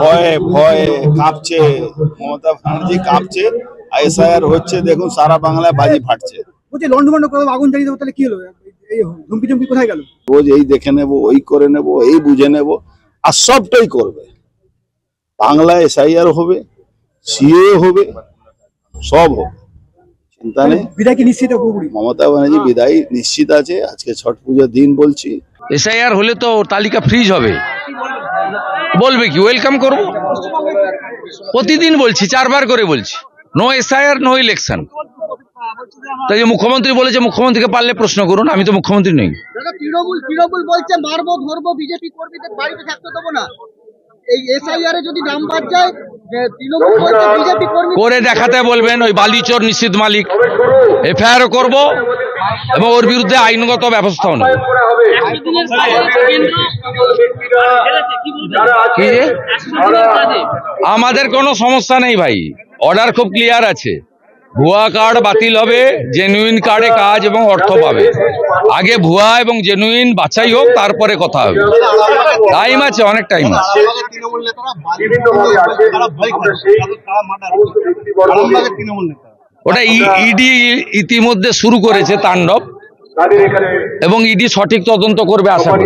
ভয়ে ভয়ে কাঁপছে, মমতা ব্যানার্জি কাঁপছে। এসআইআর হচ্ছে, দেখুন সারা বাংলায় বাজি ফাটছে। আগুন জ্বালিয়ে দেবো, তাহলে কি হলো? এই ধুমকি ধুমকি কোথায় গেল? রোজ এই দেখে নেব, ওই করে নেব, এই বুঝে নেব, আর সবটাই করবে। বাংলায় এসআইআর হবে, সিএ হবে, সব হবে, চিন্তা নেই। বিদায় কি নিশ্চিত? মমতা ব্যানার্জি বিদায় নিশ্চিত আছে। আজকে ছট পুজোর দিন বলছি। এসআইআর হলে তো তালিকা ফ্রিজ হবে, বলবে কি ওয়েলকাম করব। প্রতিদিন বলছি, 4 বার করে বলছি, নো এসআইআর নো ইলেকশন। তাই যে মুখ্যমন্ত্রী বলেছে, মুখ্যমন্ত্রীকে পারলে প্রশ্ন করুন, আমি তো মুখ্যমন্ত্রী নই। তৃণমূল বলছে মারবো ধরবো, বিজেপি কর্মীদের বাড়িতে থাকতে দেবো না। এই এসআইআর এ যদি নাম বাদ যায়, তৃণমূল বলছে বিজেপি কর্মী করে দেখাতে বলবেন। ওই বালিচোর নিশ্চিত মালিক, এফআইআর করব এবং ওর বিরুদ্ধে আইনগত ব্যবস্থাও নেব। আমাদের কোনো সমস্যা নেই ভাই, অর্ডার খুব ক্লিয়ার আছে। ভুয়া কার্ড বাতিল হবে, জেনুইন কার্ডে কাজ এবং অর্থ পাবে। আগে ভুয়া এবং জেনুইন বাছাই হোক, তারপরে কথা হবে। টাইম আছে, অনেক টাইম আছে। ওটা ইডি ইতিমধ্যে শুরু করেছে তাণ্ডব, এবং ইডি সঠিক তদন্ত করবে আশা করি।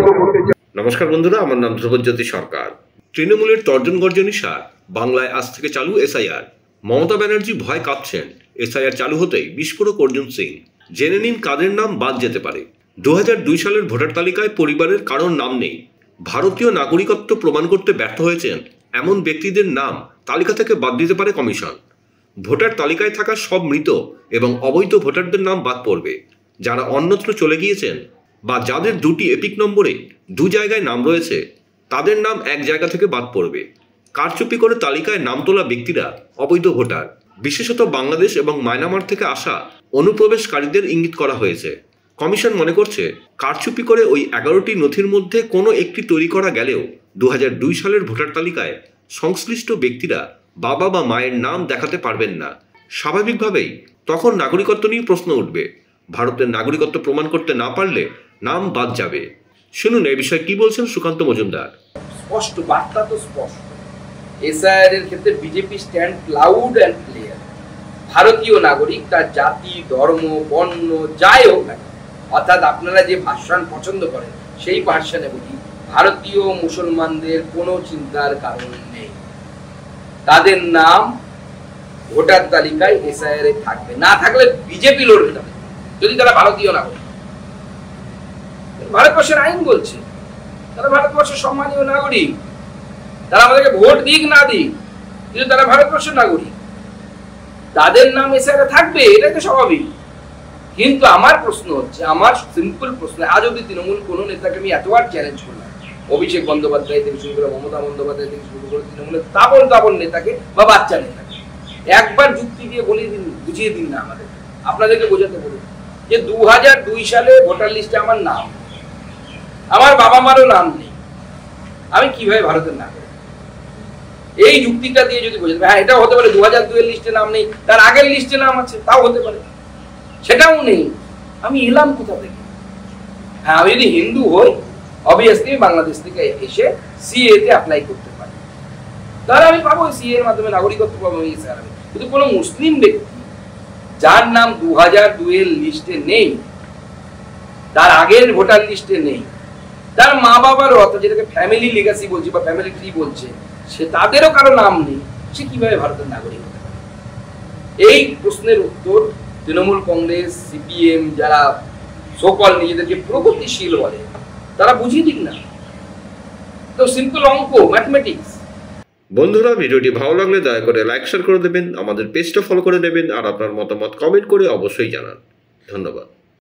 নমস্কার বন্ধুরা, আমার নাম ধ্রুবজ্যোতি সরকার। তৃণমূলের তর্জন গর্জনী সার বাংলায় আজ থেকে চালু এসআইআর। মমতা ব্যানার্জি ভয় কাঁপছেন। এসআইআর চালু হতেই বিস্ফোরক অর্জুন সিং। জেনে নিন কাদের নাম বাদ যেতে পারে। 2002 সালের ভোটার তালিকায় পরিবারের কারোর নাম নেই। ভারতীয় নাগরিকত্ব প্রমাণ করতে ব্যর্থ হয়েছেন এমন ব্যক্তিদের নাম তালিকা থেকে বাদ দিতে পারে কমিশন। ভোটার তালিকায় থাকা সব মৃত এবং অবৈধ ভোটারদের নাম বাদ পড়বে। যারা অন্যত্র চলে গিয়েছেন বা যাদের 2টি এপিক নম্বরে 2 জায়গায় নাম রয়েছে, তাদের নাম এক জায়গা থেকে বাদ পড়বে। কারচুপি করে তালিকায় নাম তোলা ব্যক্তিরা অবৈধ ভোটার। বিশেষত বাংলাদেশ এবং মায়ানমার থেকে আসা অনুপ্রবেশকারীদের ইঙ্গিত করা হয়েছে। কমিশন মনে করছে, কারচুপি করে ওই 11টি নথির মধ্যে কোনো একটি তৈরি করা গেলেও 2002 সালের ভোটার তালিকায় সংশ্লিষ্ট ব্যক্তিরা বাবা বা মায়ের নাম দেখাতে পারবেন না। স্বাভাবিকভাবেই তখন নাগরিকত্ব নিয়ে প্রশ্ন উঠবে। ভারতের নাগরিকত্ব প্রমাণ করতে না পারলে নাম বাদ যাবে। শুনুন এই বিষয়ে কি বলছেন সুকান্ত মজুমদার। স্পষ্ট বার্তা তো স্পষ্ট। এসআইআর এর ক্ষেত্রে BJP stand loud and clear. ভারতীয় নাগরিক, তার জাতি, ধর্ম, বর্ণ যাই হোক না, অর্থাৎ আপনারা যে ভাষণ পছন্দ করেন সেই ভাষণে বলি, ভারতীয় মুসলমানদের কোনো চিন্তার কারণ নেই। তাদের নাম ভোটার তালিকায় এসআইআর এ থাকবে, না থাকলে বিজেপি লড়বে তাদের, যদি তারা ভারতীয় নাগরিক। ভারতবর্ষের আইন বলছে তারা ভারতবর্ষের সম্মানীয় নাগরিক। তারা আমাদেরকে ভোট দিক না দিক, কিন্তু তারা ভারতবর্ষের নাগরিক, তাদের নাম এসআইআর থাকবে, এটাই তো স্বাভাবিক। কিন্তু আমার প্রশ্ন হচ্ছে, আমার সিম্পল প্রশ্ন, আজ অব্দি তৃণমূল কোন নেতাকে আমি এতবার চ্যালেঞ্জ করলাম, অভিষেক বন্দ্যোপাধ্যায় থেকে শুরু করে মমতা বন্দ্যোপাধ্যায় থেকে শুরু করে তৃণমূলের তাবল নেতাকে বা বাচ্চা নেতাকে একবার যুক্তি দিয়ে বলিয়ে দিন, বুঝিয়ে দিন না আমাদের, আপনাদেরকে বোঝাতে বলুন যে 2002 সালে ভোটার লিস্টে আমার নাম, আমার বাবা মারও নাম নেই, আমি কিভাবে ভারতের নাগরিক? এই যুক্তিটা দিয়ে যদি বোঝাতে, হ্যাঁ এটাও হতে পারে 2002 এর লিস্টে নাম নেই, তার আগের লিস্টে নাম আছে, তাও হতে পারে, সেটাও নেই, আমি এলাম কোথা থেকে? হ্যাঁ, আমি যদি হিন্দু হই, অবভিয়াসলি বাংলাদেশ থেকে এসে সিএ তে অ্যাপ্লাই করতে পারি, তাহলে আমি পাবো সিএ এর মাধ্যমে নাগরিকত্ব পাবো। কিন্তু কোনো মুসলিম ব্যক্তি যার নাম 2002 এর লিস্টে নেই, তার আগের ভোটার লিস্টে নেই, তার মা বাবার, অর্থাৎ যেটাকে ফ্যামিলি লিগ্যাসি বলছি বা ফ্যামিলি ট্রি বলছে, সে তাদেরও কারো নাম নেই, সে কিভাবে ভারতের নাগরিক হতে পারে? এই প্রশ্নের উত্তর তৃণমূল কংগ্রেস, সিপিএম যারা সকল নিজেদেরকে প্রগতিশীল বলে, তারা বুঝিয়ে দিক না। তো সিম্পল অঙ্ক, ম্যাথমেটিক্স। বন্ধুরা, ভিডিওটি ভালো লাগলে দয়া করে লাইক শেয়ার করে দেবেন, আমাদের পেজটা ফলো করে নেবেন, আর আপনার মতামত কমেন্ট করে অবশ্যই জানান। ধন্যবাদ।